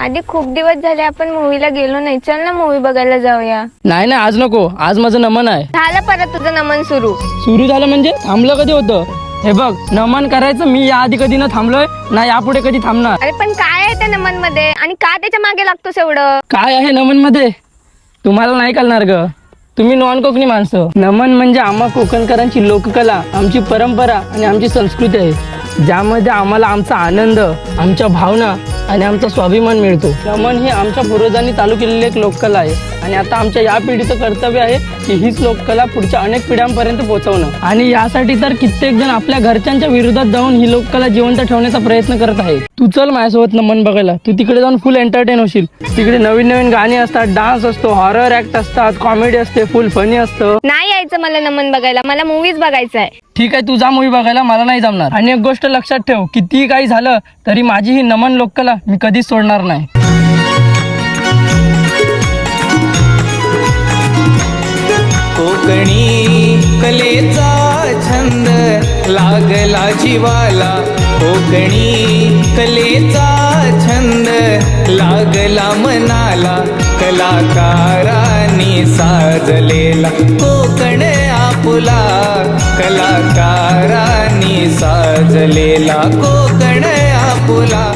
आधी खूप दिवस झाले आपण मूवीला गेलो नाही. चल ना मूवी बघायला जाऊया. नाही नाही आज नको. आज माझं नमन आहे. झालं परत तुझं नमन सुरू झालं म्हणजे थांबलं कधी होतं? हे बघ, नमन करायचं मी याआधी कधी न थांबलोय ना यापुढे कधी थांबणार. अरे पण काय आहे त्या नमन मध्ये आणि का त्याच्या मागे लागतोस एवढं? काय आहे नमन मध्ये तुम्हाला नाही कळणार ग. तुम्ही नॉन कोकणी माणसं. नमन म्हणजे आम्हा कोकणकरांची लोककला, आमची परंपरा आणि आमची संस्कृती आहे, ज्यामध्ये आम्हाला आमचा आनंद, आमच्या भावना आणि आमचा स्वाभिमान मिळतो. नमन ही आमच्या पूर्वजांनी चालू केलेली एक लोककला आहे आणि आता आमच्या या पिढीचं कर्तव्य आहे की हीच लोककला पुढच्या अनेक पिढ्यांपर्यंत पोहोचवणं. आणि यासाठी तर कित्येक जण आपल्या घरच्यांच्या विरोधात जाऊन ही लोककला जिवंत ठेवण्याचा प्रयत्न करत आहे. तू चल माझ्यासोबत नमन बघायला. तू तिकडे जाऊन फुल एंटरटेन होशील. तिकडे नवीन नवीन गाणी असतात, डान्स असतो, हॉरर ऍक्ट असतात, कॉमेडी असते, फुल फनी असतं. नाही यायचं मला नमन बघायला, मला मूवीज बघायचा आहे. ठीक आहे, तू जा मूवी बघायला, मला नाही जमणार. आणि एक गोष्ट लक्षात ठेव, कितीही काही झालं तरी माझी ही नमन लोककला मी कधीच सोडणार नाही. कोकणी कलेचा छंद लागला जीवाला, कोकणी कलेचा छंद लागला मनाला, कलाकारांनी साजलेला कोकण आपुला, कलाकारांनी साजलेला कोकण आपुला.